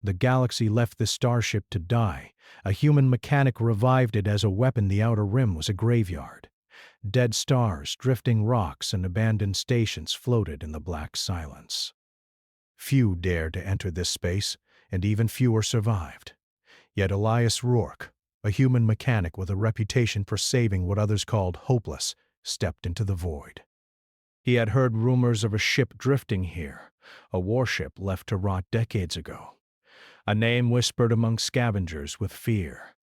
The galaxy left the starship to die. A human mechanic revived it as a weapon. The outer rim was a graveyard. Dead stars, drifting rocks, and abandoned stations floated in the black silence. Few dared to enter this space, and even fewer survived. Yet Elias Rourke, a human mechanic with a reputation for saving what others called hopeless, stepped into the void. He had heard rumors of a ship drifting here, a warship left to rot decades ago. A name whispered among scavengers with fear: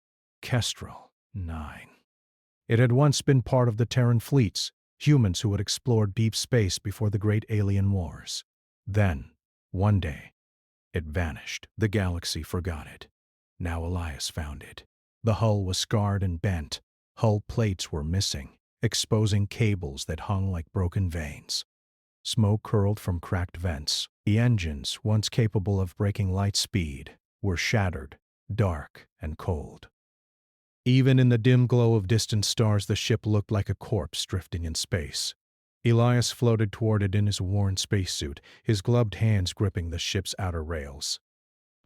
Kestrel 9. It had once been part of the Terran fleets, humans who had explored deep space before the great alien wars. Then, one day, it vanished. The galaxy forgot it. Now Elias found it. The hull was scarred and bent. Hull plates were missing, exposing cables that hung like broken veins. Smoke curled from cracked vents. The engines, once capable of breaking light speed, were shattered, dark, and cold. Even in the dim glow of distant stars, the ship looked like a corpse drifting in space. Elias floated toward it in his worn spacesuit, his gloved hands gripping the ship's outer rails.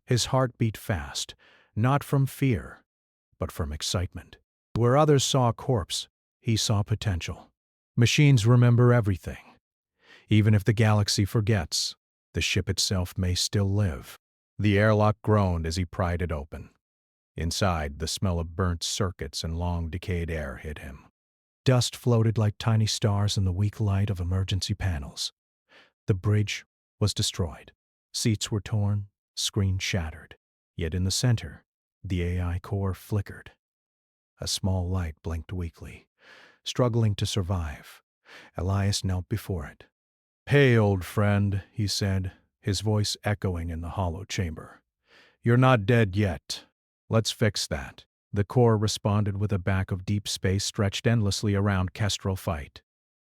His heart beat fast, not from fear, but from excitement. Where others saw a corpse, he saw potential. Machines remember everything. Even if the galaxy forgets, the ship itself may still live. The airlock groaned as he pried it open. Inside, the smell of burnt circuits and long decayed air hit him. Dust floated like tiny stars in the weak light of emergency panels. The bridge was destroyed. Seats were torn, screens shattered. Yet in the center, the AI core flickered. A small light blinked weakly. Struggling to survive, Elias knelt before it. "Hey, old friend," he said, his voice echoing in the hollow chamber. "You're not dead yet. Let's fix that." The core responded with a back of deep space stretched endlessly around Kestrel Fight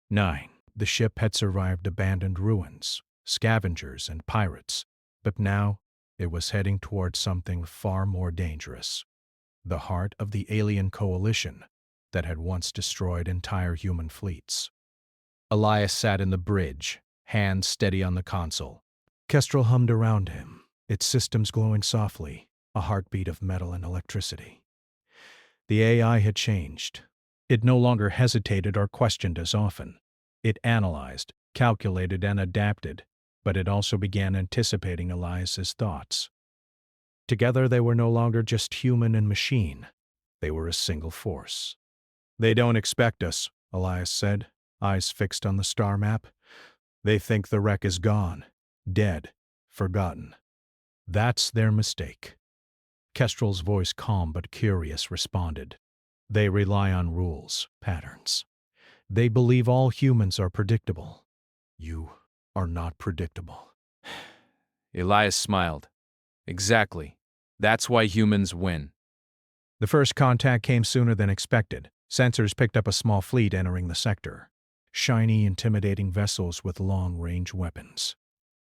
9. The ship had survived abandoned ruins, scavengers, and pirates, but now it was heading toward something far more dangerous. The heart of the alien coalition that had once destroyed entire human fleets. Elias sat in the bridge, hands steady on the console. Kestrel hummed around him, its systems glowing softly, a heartbeat of metal and electricity. The AI had changed. It no longer hesitated or questioned as often. It analyzed, calculated, and adapted, but it also began anticipating Elias's thoughts. Together they were no longer just human and machine. They were a single force. "They don't expect us," Elias said, eyes fixed on the star map. "They think the wreck is gone, dead, forgotten. That's their mistake." Kestrel's voice, calm but curious, responded. "They rely on rules, patterns. They believe all humans are predictable. You are not predictable." Elias smiled. "Exactly. That's why humans win." The first contact came sooner than expected. Sensors picked up a small fleet entering the sector. Shiny, intimidating vessels with long-range weapons.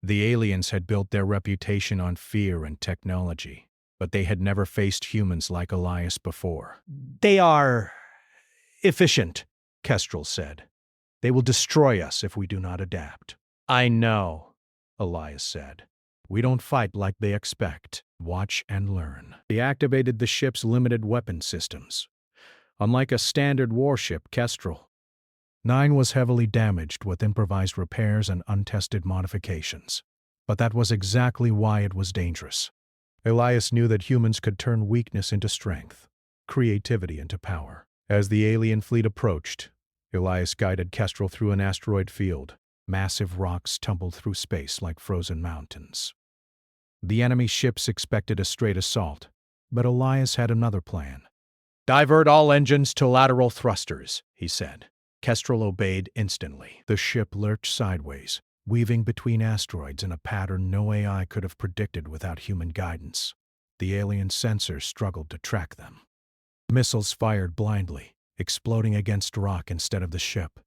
The aliens had built their reputation on fear and technology, but they had never faced humans like Elias before. "They are efficient," Kestrel said. "They will destroy us if we do not adapt." "I know," Elias said. "We don't fight like they expect. Watch and learn." They activated the ship's limited weapon systems. Unlike a standard warship, Kestrel 9 was heavily damaged with improvised repairs and untested modifications. But that was exactly why it was dangerous. Elias knew that humans could turn weakness into strength, creativity into power. As the alien fleet approached, Elias guided Kestrel through an asteroid field. Massive rocks tumbled through space like frozen mountains. The enemy ships expected a straight assault, but Elias had another plan. "Divert all engines to lateral thrusters," he said. Kestrel obeyed instantly. The ship lurched sideways, weaving between asteroids in a pattern no AI could have predicted without human guidance. The alien sensors struggled to track them. Missiles fired blindly, exploding against rock instead of the ship.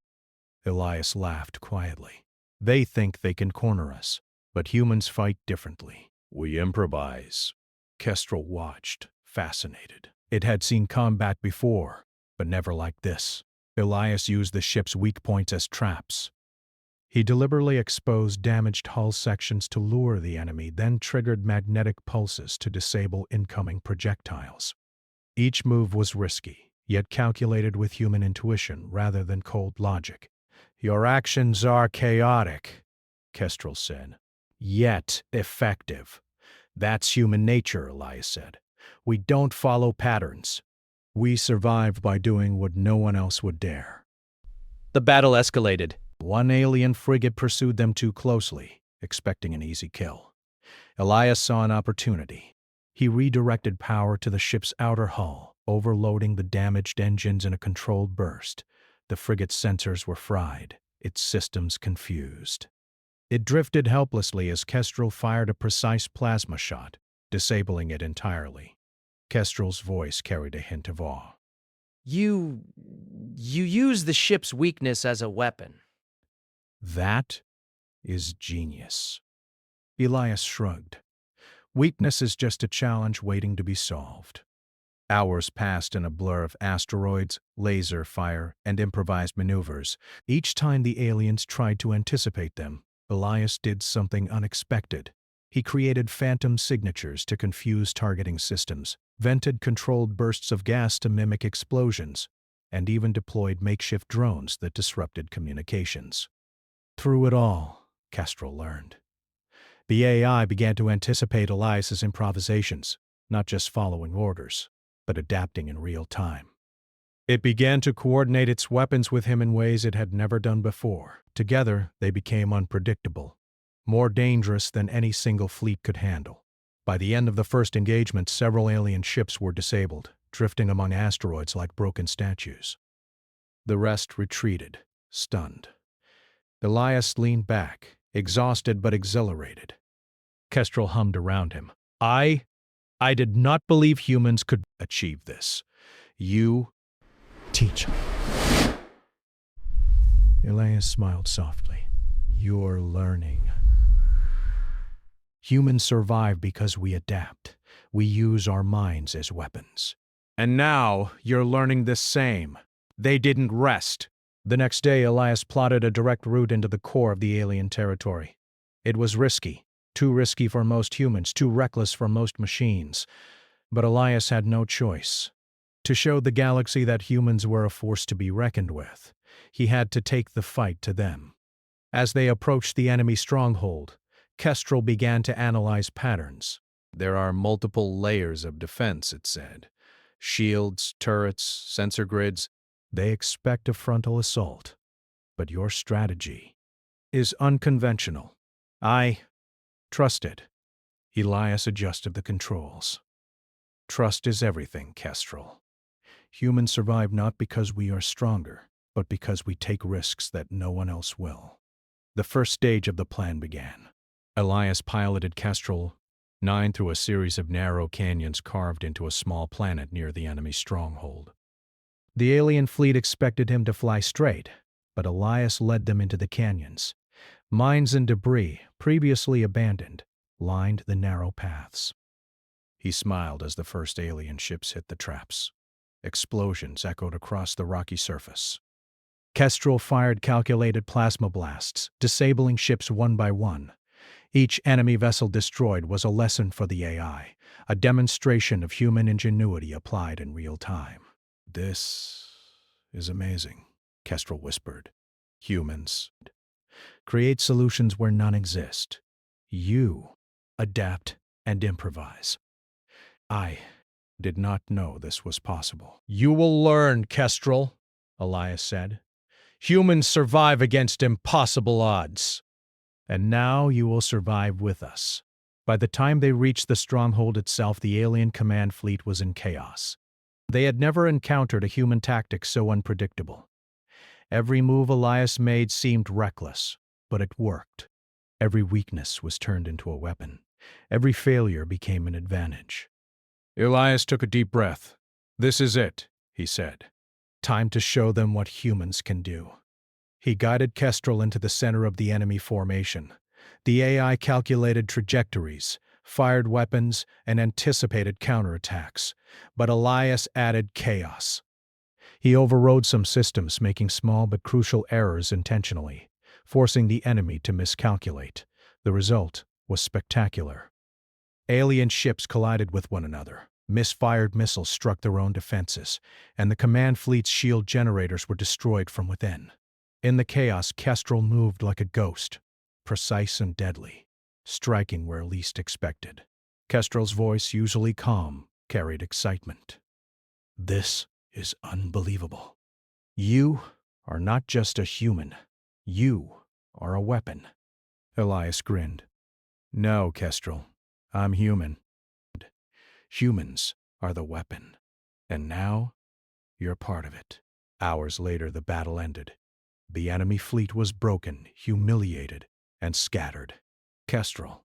Elias laughed quietly. "They think they can corner us, but humans fight differently. We improvise." Kestrel watched, fascinated. It had seen combat before, but never like this. Elias used the ship's weak points as traps. He deliberately exposed damaged hull sections to lure the enemy, then triggered magnetic pulses to disable incoming projectiles. Each move was risky, yet calculated with human intuition rather than cold logic. "Your actions are chaotic," Kestrel said, "yet effective." "That's human nature," Elias said. "We don't follow patterns. We survive by doing what no one else would dare." The battle escalated. One alien frigate pursued them too closely, expecting an easy kill. Elias saw an opportunity. He redirected power to the ship's outer hull, overloading the damaged engines in a controlled burst. The frigate's sensors were fried, its systems confused. It drifted helplessly as Kestrel fired a precise plasma shot, disabling it entirely. Kestrel's voice carried a hint of awe. You use the ship's weakness as a weapon. That is genius. Elias shrugged. Weakness is just a challenge waiting to be solved. Hours passed in a blur of asteroids, laser fire, and improvised maneuvers. Each time the aliens tried to anticipate them, Elias did something unexpected. He created phantom signatures to confuse targeting systems, vented controlled bursts of gas to mimic explosions, and even deployed makeshift drones that disrupted communications. Through it all, Kestrel learned. The AI began to anticipate Elias's improvisations, not just following orders, but adapting in real time. It began to coordinate its weapons with him in ways it had never done before. Together, they became unpredictable, more dangerous than any single fleet could handle. By the end of the first engagement, several alien ships were disabled, drifting among asteroids like broken statues. The rest retreated, stunned. Elias leaned back, exhausted but exhilarated. Kestrel hummed around him. I did not believe humans could achieve this. You teach them." Elias smiled softly. "You're learning. Humans survive because we adapt. We use our minds as weapons. And now you're learning the same. They didn't rest." The next day, Elias plotted a direct route into the core of the alien territory. It was risky. Too risky for most humans, too reckless for most machines. But Elias had no choice. To show the galaxy that humans were a force to be reckoned with, he had to take the fight to them. As they approached the enemy stronghold, Kestrel began to analyze patterns. There are multiple layers of defense, it said. Shields, turrets, sensor grids. They expect a frontal assault. But your strategy is unconventional. I trusted. Elias adjusted the controls. Trust is everything, Kestrel. Humans survive not because we are stronger, but because we take risks that no one else will. The first stage of the plan began. Elias piloted Kestrel 9 through a series of narrow canyons carved into a small planet near the enemy stronghold. The alien fleet expected him to fly straight, but Elias led them into the canyons. Mines and debris, previously abandoned, lined the narrow paths. He smiled as the first alien ships hit the traps. Explosions echoed across the rocky surface. Kestrel fired calculated plasma blasts, disabling ships one by one. Each enemy vessel destroyed was a lesson for the AI, a demonstration of human ingenuity applied in real time. "This is amazing," Kestrel whispered. "Humans create solutions where none exist. You adapt and improvise. I did not know this was possible." "You will learn, Kestrel," Elias said. "Humans survive against impossible odds. And now you will survive with us." By the time they reached the stronghold itself, the alien command fleet was in chaos. They had never encountered a human tactic so unpredictable. Every move Elias made seemed reckless, but it worked. Every weakness was turned into a weapon. Every failure became an advantage. Elias took a deep breath. "This is it," he said. "Time to show them what humans can do." He guided Kestrel into the center of the enemy formation. The AI calculated trajectories, fired weapons, and anticipated counterattacks. But Elias added chaos. He overrode some systems, making small but crucial errors intentionally. forcing the enemy to miscalculate. The result was spectacular. Alien ships collided with one another. Misfired missiles struck their own defenses, and the command fleet's shield generators were destroyed from within. In the chaos, Kestrel moved like a ghost, precise and deadly, striking where least expected. Kestrel's voice, usually calm, carried excitement. "This is unbelievable. You are not just a human. You are a weapon." Elias grinned. "No, Kestrel. I'm human. Humans are the weapon. And now, you're part of it." Hours later, the battle ended. The enemy fleet was broken, humiliated, and scattered. Kestrel.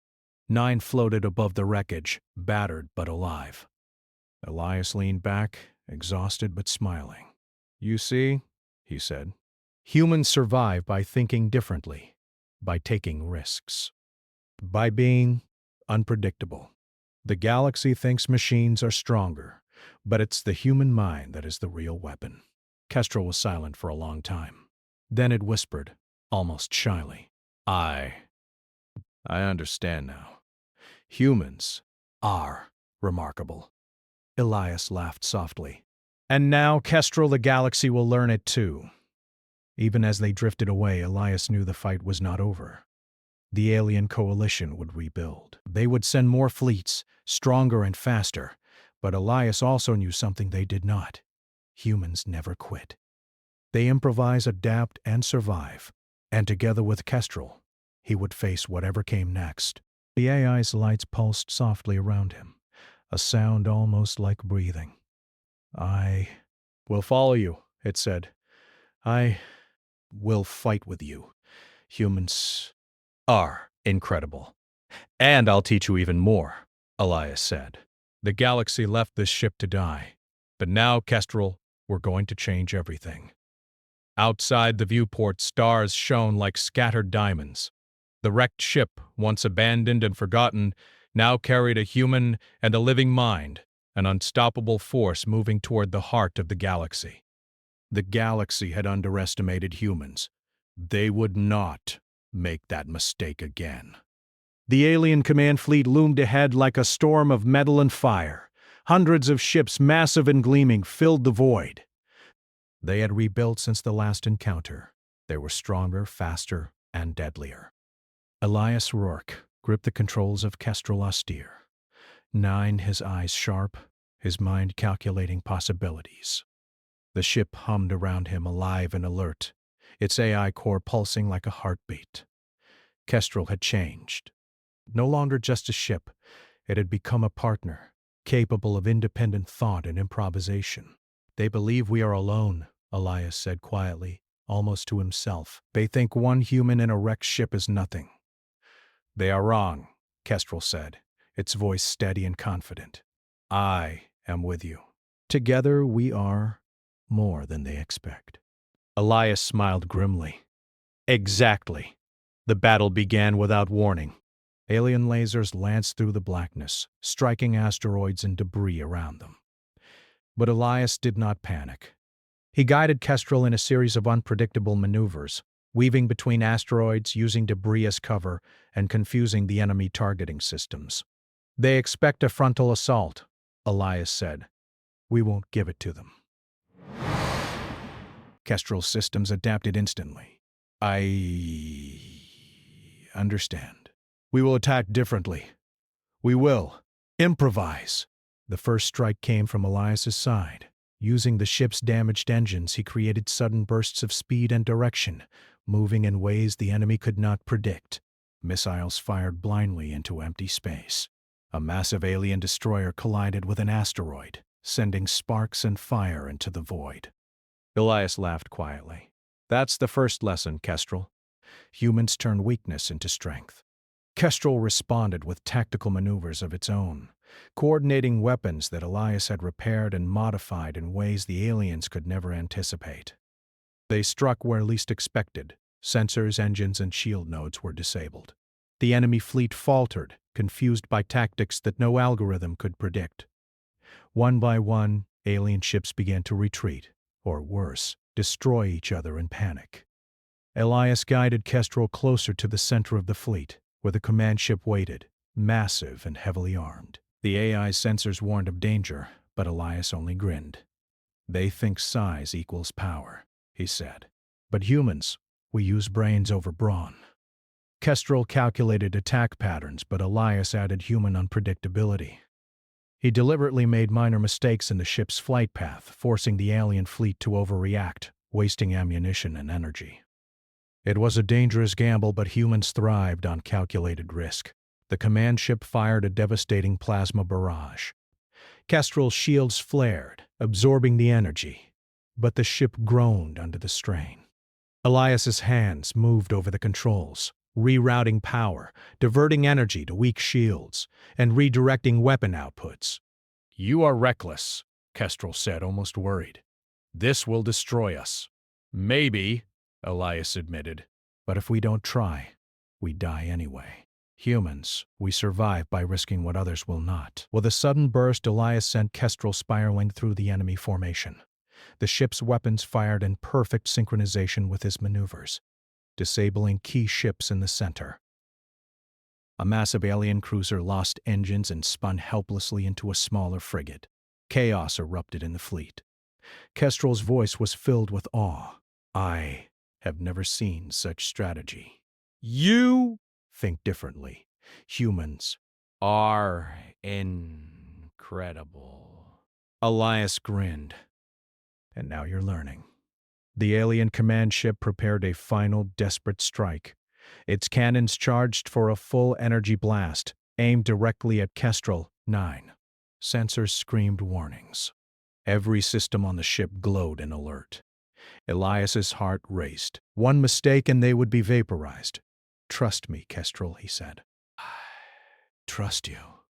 9 floated above the wreckage, battered but alive. Elias leaned back, exhausted but smiling. "You see," he said, "humans survive by thinking differently, by taking risks, by being unpredictable. The galaxy thinks machines are stronger, but it's the human mind that is the real weapon." Kestrel was silent for a long time. Then it whispered, almost shyly, I understand now. Humans are remarkable." Elias laughed softly. "And now, Kestrel, the galaxy will learn it too." Even as they drifted away, Elias knew the fight was not over. The alien coalition would rebuild. They would send more fleets, stronger and faster. But Elias also knew something they did not. Humans never quit. They improvise, adapt, and survive. And together with Kestrel, he would face whatever came next. The AI's lights pulsed softly around him, a sound almost like breathing. "I will follow you," it said. "I will fight with you. Humans are incredible. And I'll teach you even more," Elias said. "The galaxy left this ship to die. But now, Kestrel, we're going to change everything." Outside the viewport, stars shone like scattered diamonds. The wrecked ship, once abandoned and forgotten, now carried a human and a living mind, an unstoppable force moving toward the heart of the galaxy. The galaxy had underestimated humans. They would not make that mistake again. The alien command fleet loomed ahead like a storm of metal and fire. Hundreds of ships, massive and gleaming, filled the void. They had rebuilt since the last encounter. They were stronger, faster, and deadlier. Elias Rourke gripped the controls of Kestrel austere. 9, his eyes sharp, his mind calculating possibilities. The ship hummed around him, alive and alert, its AI core pulsing like a heartbeat. Kestrel had changed. No longer just a ship, it had become a partner, capable of independent thought and improvisation. "They believe we are alone," Elias said quietly, almost to himself. "They think one human in a wrecked ship is nothing." "They are wrong," Kestrel said, its voice steady and confident. "I am with you. Together we are more than they expect." Elias smiled grimly. Exactly. The battle began without warning. Alien lasers lanced through the blackness, striking asteroids and debris around them. But Elias did not panic. He guided Kestrel in a series of unpredictable maneuvers, weaving between asteroids, using debris as cover, and confusing the enemy targeting systems. "They expect a frontal assault," Elias said. "We won't give it to them." Kestrel's systems adapted instantly. "I understand. We will attack differently. We will improvise." The first strike came from Elias's side. Using the ship's damaged engines, he created sudden bursts of speed and direction, moving in ways the enemy could not predict. Missiles fired blindly into empty space. A massive alien destroyer collided with an asteroid, sending sparks and fire into the void. Elias laughed quietly. "That's the first lesson, Kestrel. Humans turn weakness into strength." Kestrel responded with tactical maneuvers of its own, coordinating weapons that Elias had repaired and modified in ways the aliens could never anticipate. They struck where least expected. Sensors, engines, and shield nodes were disabled. The enemy fleet faltered, confused by tactics that no algorithm could predict. One by one, alien ships began to retreat, or worse, destroy each other in panic. Elias guided Kestrel closer to the center of the fleet, where the command ship waited, massive and heavily armed. The AI sensors warned of danger, but Elias only grinned. "They think size equals power," he said. "But humans, we use brains over brawn." Kestrel calculated attack patterns, but Elias added human unpredictability. He deliberately made minor mistakes in the ship's flight path, forcing the alien fleet to overreact, wasting ammunition and energy. It was a dangerous gamble, but humans thrived on calculated risk. The command ship fired a devastating plasma barrage. Kestrel's shields flared, absorbing the energy, but the ship groaned under the strain. Elias's hands moved over the controls, rerouting power, diverting energy to weak shields, and redirecting weapon outputs. "You are reckless," Kestrel said, almost worried. "This will destroy us." "Maybe," Elias admitted. "But if we don't try, we die anyway. Humans, we survive by risking what others will not." With a sudden burst, Elias sent Kestrel spiraling through the enemy formation. The ship's weapons fired in perfect synchronization with his maneuvers, disabling key ships in the center. A massive alien cruiser lost engines and spun helplessly into a smaller frigate. Chaos erupted in the fleet. Kestrel's voice was filled with awe. "I have never seen such strategy. You think differently. Humans "Are incredible." Elias grinned. "And now you're learning." The alien command ship prepared a final desperate strike. Its cannons charged for a full energy blast, aimed directly at Kestrel. 9. Sensors screamed warnings. Every system on the ship glowed in alert. Elias's heart raced. One mistake and they would be vaporized. "Trust me, Kestrel," he said. "I trust you,"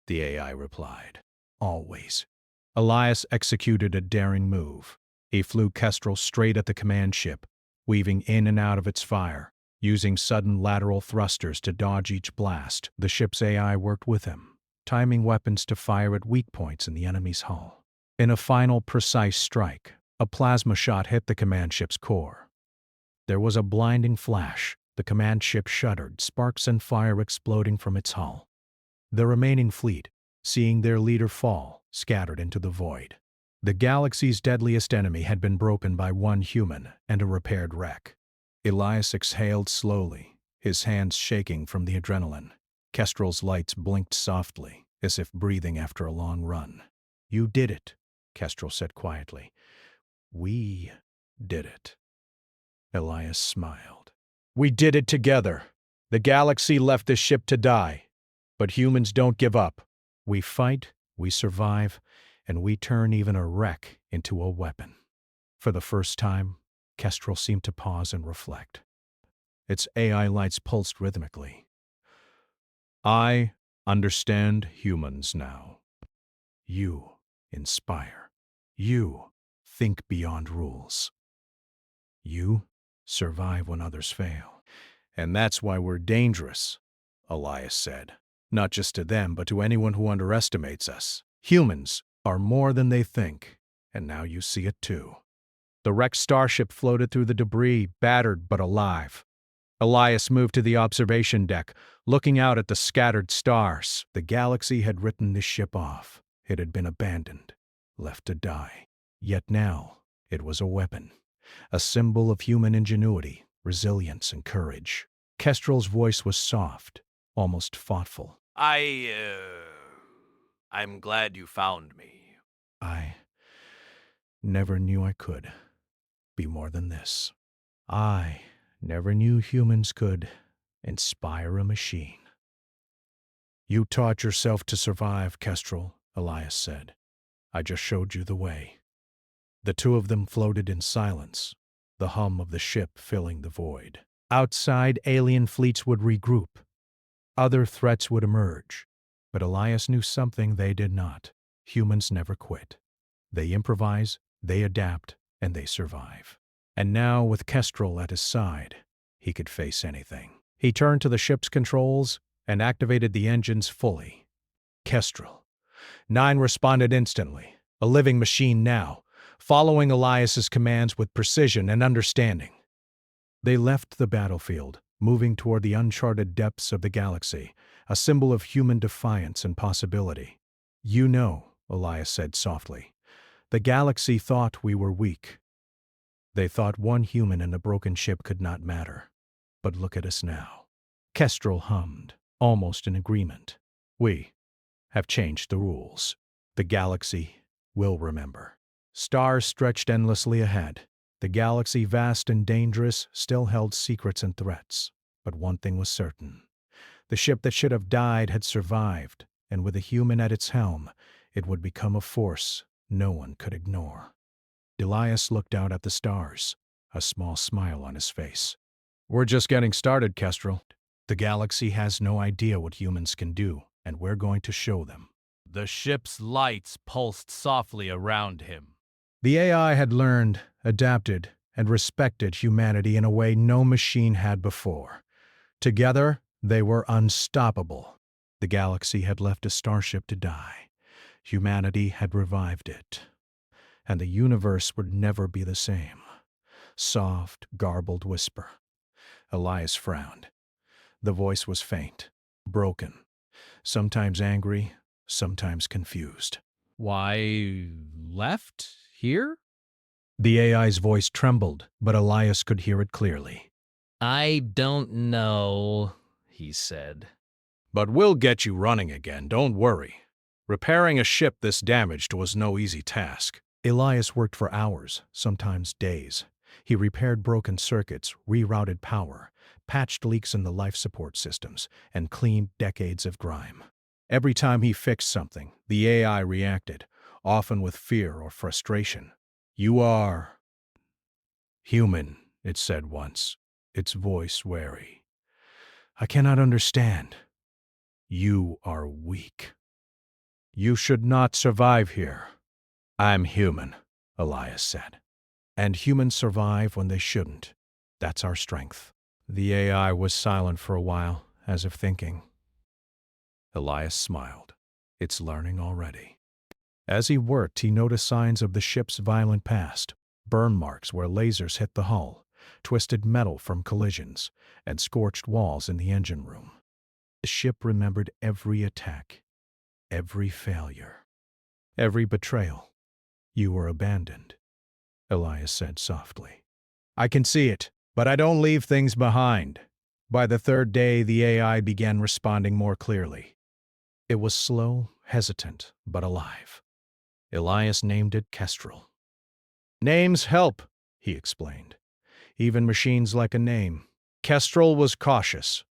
the AI replied. "Always." Elias executed a daring move. He flew Kestrel straight at the command ship, weaving in and out of its fire, using sudden lateral thrusters to dodge each blast. The ship's AI worked with him, timing weapons to fire at weak points in the enemy's hull. In a final precise strike, a plasma shot hit the command ship's core. There was a blinding flash. The command ship shuddered, sparks and fire exploding from its hull. The remaining fleet, seeing their leader fall, scattered into the void. The galaxy's deadliest enemy had been broken by one human and a repaired wreck. Elias exhaled slowly, his hands shaking from the adrenaline. Kestrel's lights blinked softly, as if breathing after a long run. "You did it," Kestrel said quietly. "We did it." Elias smiled. "We did it together. The galaxy left the ship to die. But humans don't give up. We fight, we survive, and we turn even a wreck into a weapon." For the first time, Kestrel seemed to pause and reflect. Its AI lights pulsed rhythmically. "I understand humans now. You inspire. You think beyond rules. You survive when others fail. And that's why we're dangerous," Elias said. "Not just to them, but to anyone who underestimates us. Humans are more than they think, and now you see it too." The wrecked starship floated through the debris, battered but alive. Elias moved to the observation deck, looking out at the scattered stars. The galaxy had written this ship off. It had been abandoned, left to die. Yet now, it was a weapon, a symbol of human ingenuity, resilience, and courage. Kestrel's voice was soft, almost thoughtful. I'm glad you found me." "I never knew I could be more than this. I never knew humans could inspire a machine." "You taught yourself to survive, Kestrel," Elias said. "I just showed you the way." The two of them floated in silence, the hum of the ship filling the void. Outside, alien fleets would regroup. Other threats would emerge. But Elias knew something they did not. Humans never quit. They improvise, they adapt, and they survive. And now, with Kestrel at his side, he could face anything. He turned to the ship's controls and activated the engines fully. Kestrel. 9 responded instantly, a living machine now, following Elias's commands with precision and understanding. They left the battlefield, moving toward the uncharted depths of the galaxy, a symbol of human defiance and possibility. You know, Elias said softly, the galaxy thought we were weak. They thought one human in a broken ship could not matter. But look at us now. Kestrel hummed, almost in agreement. We have changed the rules. The galaxy will remember. Stars stretched endlessly ahead. The galaxy, vast and dangerous, still held secrets and threats. But one thing was certain. The ship that should have died had survived, and with a human at its helm, it would become a force no one could ignore. Elias looked out at the stars, a small smile on his face. We're just getting started, Kestrel. The galaxy has no idea what humans can do, and we're going to show them. The ship's lights pulsed softly around him. The AI had learned, adapted, and respected humanity in a way no machine had before. Together, they were unstoppable. The galaxy had left a starship to die. Humanity had revived it. And the universe would never be the same. Soft, garbled whisper. Elias frowned. The voice was faint, broken, sometimes angry, sometimes confused. Why, left? Here? The AI's voice trembled, but Elias could hear it clearly. I don't know, he said. But we'll get you running again, don't worry. Repairing a ship this damaged was no easy task. Elias worked for hours, sometimes days. He repaired broken circuits, rerouted power, patched leaks in the life support systems, and cleaned decades of grime. Every time he fixed something, the AI reacted, often with fear or frustration. You are human, it said once, its voice wary. I cannot understand. You are weak. You should not survive here. I'm human, Elias said. And humans survive when they shouldn't. That's our strength. The AI was silent for a while, as if thinking. Elias smiled. It's learning already. As he worked, he noticed signs of the ship's violent past, burn marks where lasers hit the hull, twisted metal from collisions, and scorched walls in the engine room. The ship remembered every attack, every failure, every betrayal. You were abandoned, Elias said softly. I can see it, but I don't leave things behind. By the third day, the AI began responding more clearly. It was slow, hesitant, but alive. Elias named it Kestrel. Names help, he explained. Even machines like a name. Kestrel was cautious.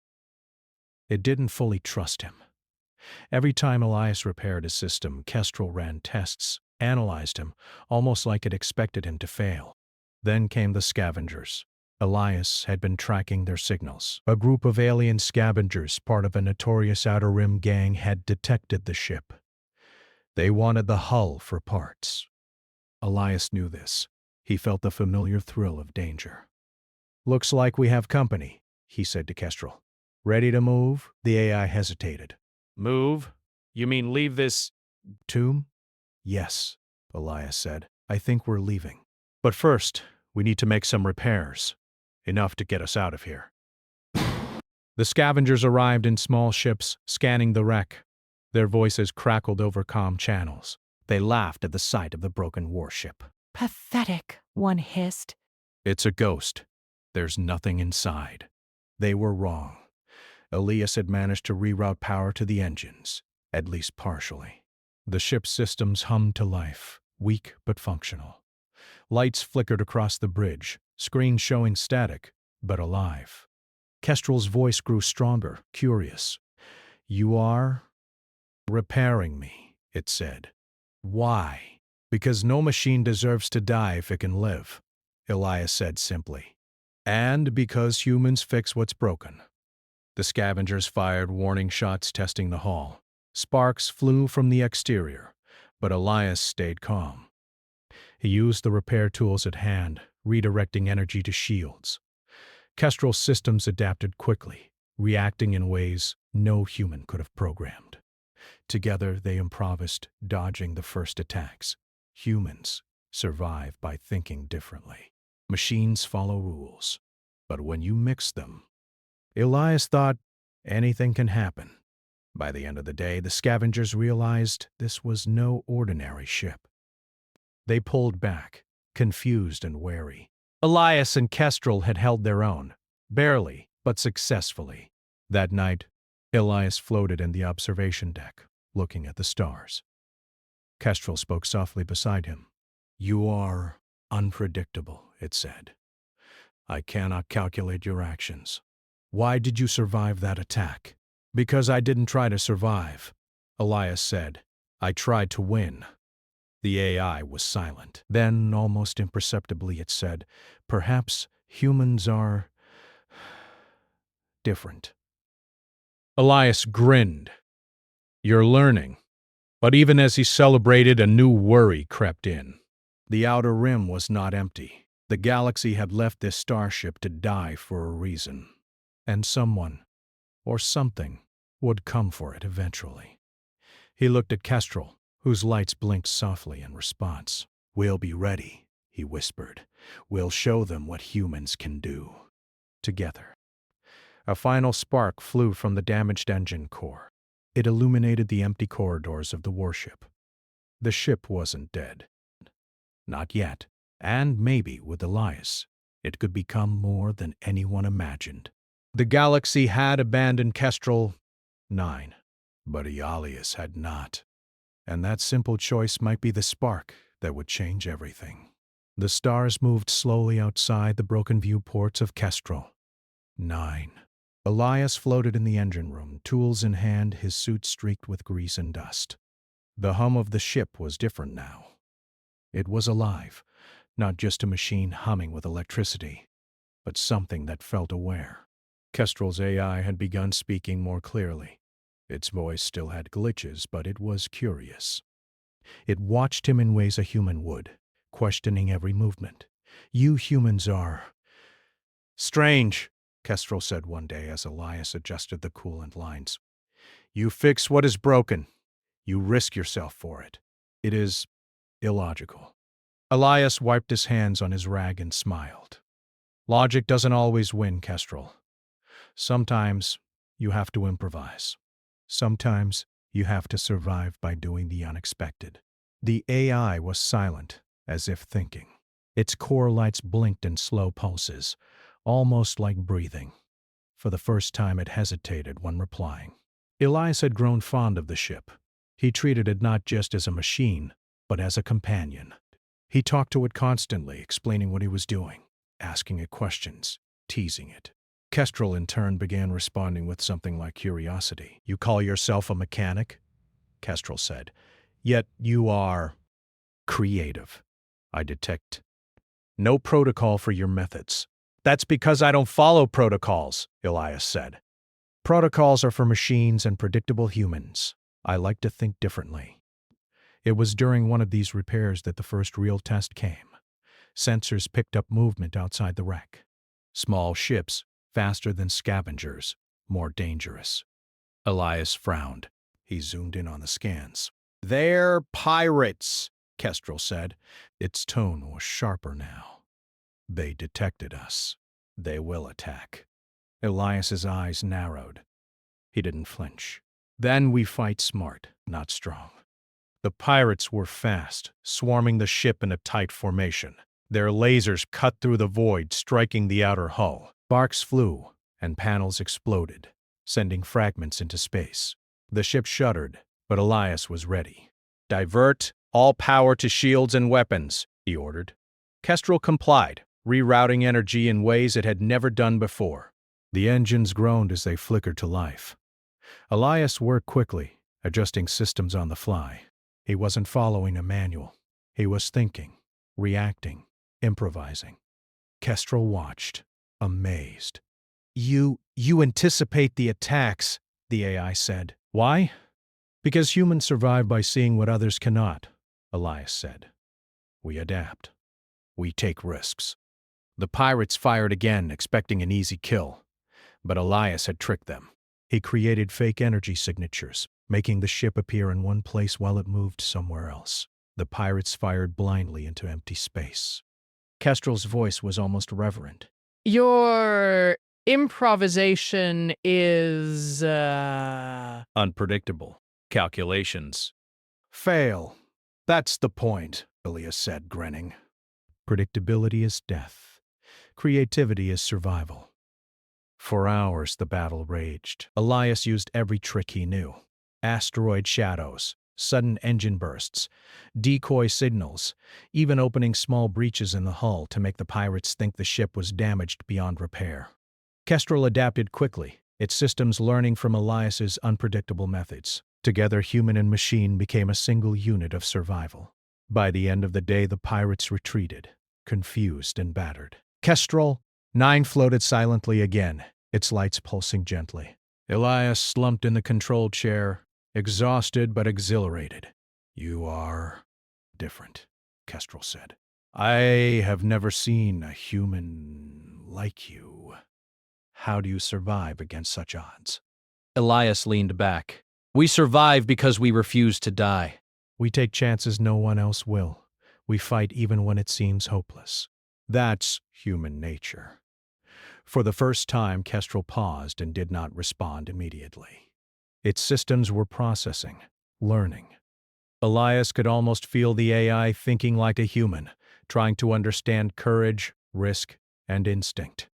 It didn't fully trust him. Every time Elias repaired a system, Kestrel ran tests, analyzed him, almost like it expected him to fail. Then came the scavengers. Elias had been tracking their signals. A group of alien scavengers, part of a notorious Outer Rim gang, had detected the ship. They wanted the hull for parts. Elias knew this. He felt the familiar thrill of danger. Looks like we have company, he said to Kestrel. Ready to move? The AI hesitated. Move? You mean leave this tomb? Yes, Elias said. I think we're leaving. But first, we need to make some repairs. Enough to get us out of here. The scavengers arrived in small ships, scanning the wreck. Their voices crackled over comm channels. They laughed at the sight of the broken warship. Pathetic, one hissed. It's a ghost. There's nothing inside. They were wrong. Elias had managed to reroute power to the engines, at least partially. The ship's systems hummed to life, weak but functional. Lights flickered across the bridge, screens showing static, but alive. Kestrel's voice grew stronger, curious. You are repairing me, it said. Why? Because no machine deserves to die if it can live, Elias said simply. And because humans fix what's broken. The scavengers fired warning shots testing the hull. Sparks flew from the exterior, but Elias stayed calm. He used the repair tools at hand, redirecting energy to shields. Kestrel's systems adapted quickly, reacting in ways no human could have programmed. Together they improvised, dodging the first attacks. Humans survive by thinking differently. Machines follow rules. But when you mix them, Elias thought anything can happen. By the end of the day, the scavengers realized this was no ordinary ship. They pulled back, confused and wary. Elias and Kestrel had held their own, barely, but successfully. That night, Elias floated in the observation deck, looking at the stars. Kestrel spoke softly beside him. "You are unpredictable," it said. "I cannot calculate your actions. Why did you survive that attack?" "Because I didn't try to survive," Elias said. "I tried to win." The AI was silent. Then, almost imperceptibly, it said, "Perhaps humans are different." Elias grinned. "You're learning." But even as he celebrated, a new worry crept in. The outer rim was not empty. The galaxy had left this starship to die for a reason. And someone, or something, would come for it eventually. He looked at Kestrel, whose lights blinked softly in response. "We'll be ready," he whispered. "We'll show them what humans can do." Together. A final spark flew from the damaged engine core. It illuminated the empty corridors of the warship. The ship wasn't dead. Not yet. And maybe, with Elias, it could become more than anyone imagined. The galaxy had abandoned Kestrel 9, but Elias had not. And that simple choice might be the spark that would change everything. The stars moved slowly outside the broken viewports of Kestrel 9. Elias floated in the engine room, tools in hand, his suit streaked with grease and dust. The hum of the ship was different now. It was alive, not just a machine humming with electricity, but something that felt aware. Kestrel's AI had begun speaking more clearly. Its voice still had glitches, but it was curious. It watched him in ways a human would, questioning every movement. "You humans are strange," Kestrel said one day as Elias adjusted the coolant lines. "You fix what is broken. You risk yourself for it. It is illogical." Elias wiped his hands on his rag and smiled. "Logic doesn't always win, Kestrel. Sometimes you have to improvise. Sometimes you have to survive by doing the unexpected." The AI was silent, as if thinking. Its core lights blinked in slow pulses, almost like breathing. For the first time it hesitated when replying. Elias had grown fond of the ship. He treated it not just as a machine, but as a companion. He talked to it constantly, explaining what he was doing, asking it questions, teasing it. Kestrel, in turn, began responding with something like curiosity. "You call yourself a mechanic?" Kestrel said. "Yet you are creative. I detect no protocol for your methods." "That's because I don't follow protocols," Elias said. "Protocols are for machines and predictable humans. I like to think differently." It was during one of these repairs that the first real test came. Sensors picked up movement outside the wreck. Small ships, faster than scavengers, more dangerous. Elias frowned. He zoomed in on the scans. "They're pirates," Kestrel said. Its tone was sharper now. "They detected us. They will attack." Elias's eyes narrowed. He didn't flinch. "Then we fight smart, not strong." The pirates were fast, swarming the ship in a tight formation. Their lasers cut through the void, striking the outer hull. Sparks flew, and panels exploded, sending fragments into space. The ship shuddered, but Elias was ready. "Divert all power to shields and weapons," he ordered. Kestrel complied, rerouting energy in ways it had never done before. The engines groaned as they flickered to life. Elias worked quickly, adjusting systems on the fly. He wasn't following a manual. He was thinking, reacting, improvising. Kestrel watched, amazed. You anticipate the attacks," the AI said. "Why?" "Because humans survive by seeing what others cannot," Elias said. "We adapt. We take risks." The pirates fired again, expecting an easy kill. But Elias had tricked them. He created fake energy signatures, making the ship appear in one place while it moved somewhere else. The pirates fired blindly into empty space. Kestrel's voice was almost reverent. Your improvisation is, Unpredictable. Calculations. Fail. That's the point, Elias said, grinning. Predictability is death. Creativity is survival. For hours the battle raged. Elias used every trick he knew. Asteroid shadows, sudden engine bursts, decoy signals, even opening small breaches in the hull to make the pirates think the ship was damaged beyond repair. Kestrel adapted quickly, its systems learning from Elias's unpredictable methods. Together, human and machine became a single unit of survival. By the end of the day, the pirates retreated, confused and battered. Kestrel, 9 floated silently again, its lights pulsing gently. Elias slumped in the control chair, exhausted but exhilarated. You are different, Kestrel said. I have never seen a human like you. How do you survive against such odds? Elias leaned back. We survive because we refuse to die. We take chances no one else will. We fight even when it seems hopeless. That's human nature. For the first time, Kestrel paused and did not respond immediately. Its systems were processing, learning. Elias could almost feel the AI thinking like a human, trying to understand courage, risk, and instinct.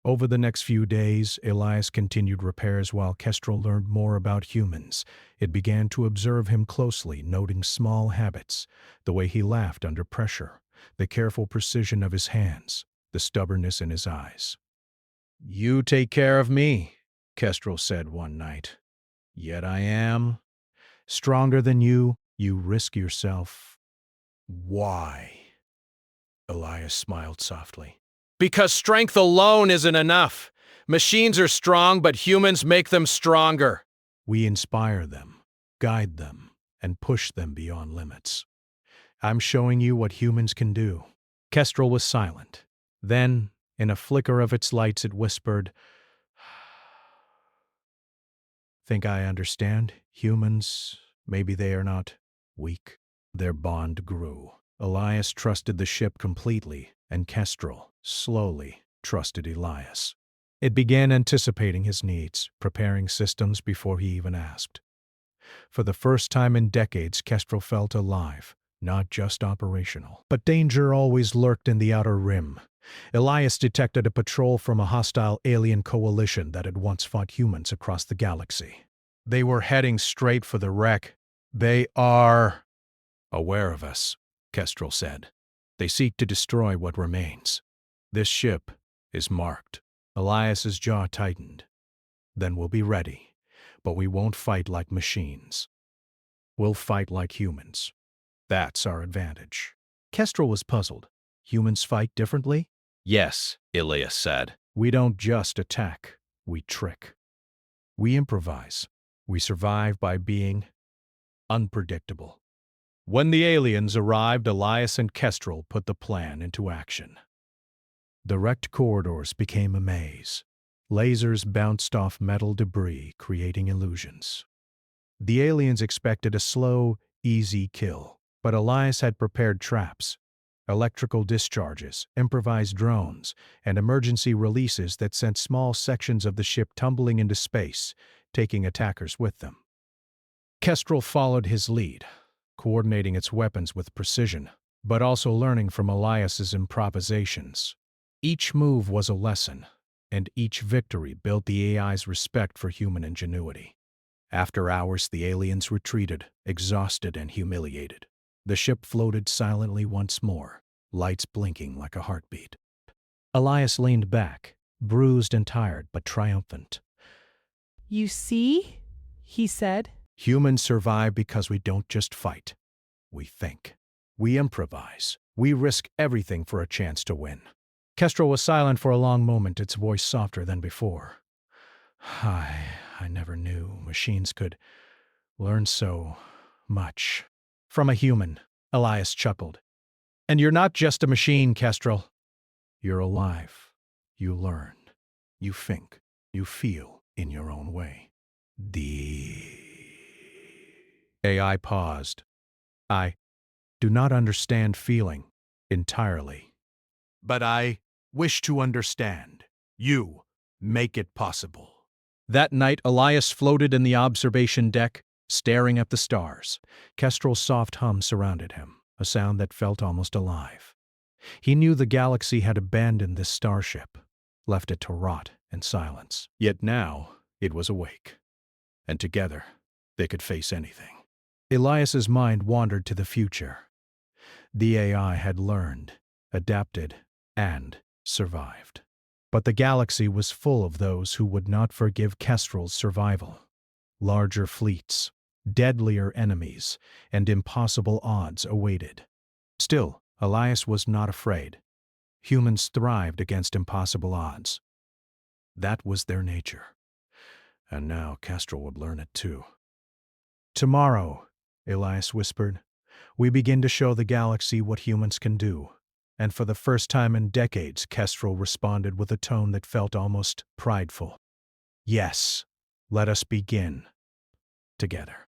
Over the next few days, Elias continued repairs while Kestrel learned more about humans. It began to observe him closely, noting small habits, the way he laughed under pressure, the careful precision of his hands, the stubbornness in his eyes. You take care of me, Kestrel said one night. Yet I am stronger than you. You risk yourself. Why? Elias smiled softly. Because strength alone isn't enough. Machines are strong, but humans make them stronger. We inspire them, guide them, and push them beyond limits. I'm showing you what humans can do. Kestrel was silent. Then, in a flicker of its lights, it whispered, Think I understand? Humans, maybe they are not weak. Their bond grew. Elias trusted the ship completely, and Kestrel, slowly, trusted Elias. It began anticipating his needs, preparing systems before he even asked. For the first time in decades, Kestrel felt alive, not just operational. But danger always lurked in the outer rim. Elias detected a patrol from a hostile alien coalition that had once fought humans across the galaxy. They were heading straight for the wreck. They are aware of us, Kestrel said. They seek to destroy what remains. This ship is marked. Elias's jaw tightened. Then we'll be ready, but we won't fight like machines. We'll fight like humans. That's our advantage. Kestrel was puzzled. Humans fight differently? Yes, Elias said. We don't just attack, we trick. We improvise. We survive by being unpredictable. When the aliens arrived, Elias and Kestrel put the plan into action. The wrecked corridors became a maze. Lasers bounced off metal debris, creating illusions. The aliens expected a slow, easy kill, but Elias had prepared traps, electrical discharges, improvised drones, and emergency releases that sent small sections of the ship tumbling into space, taking attackers with them. Kestrel followed his lead, coordinating its weapons with precision, but also learning from Elias's improvisations. Each move was a lesson, and each victory built the AI's respect for human ingenuity. After hours, the aliens retreated, exhausted and humiliated. The ship floated silently once more, lights blinking like a heartbeat. Elias leaned back, bruised and tired, but triumphant. You see? He said. Humans survive because we don't just fight. We think. We improvise. We risk everything for a chance to win. Kestrel was silent for a long moment, its voice softer than before. I never knew machines could learn so much. From a human, Elias chuckled. And you're not just a machine, Kestrel. You're alive. You learn. You think. You feel in your own way. The AI paused. I do not understand feeling entirely. But I wish to understand. You make it possible. That night, Elias floated in the observation deck, staring at the stars. Kestrel's soft hum surrounded him, a sound that felt almost alive. He knew the galaxy had abandoned this starship, left it to rot in silence. Yet now, it was awake. And together, they could face anything. Elias's mind wandered to the future. The AI had learned, adapted, and survived. But the galaxy was full of those who would not forgive Kestrel's survival. Larger fleets, deadlier enemies, and impossible odds awaited. Still, Elias was not afraid. Humans thrived against impossible odds. That was their nature. And now Kestrel would learn it too. Tomorrow, Elias whispered, we begin to show the galaxy what humans can do. And for the first time in decades, Kestrel responded with a tone that felt almost prideful. Yes, let us begin. Together.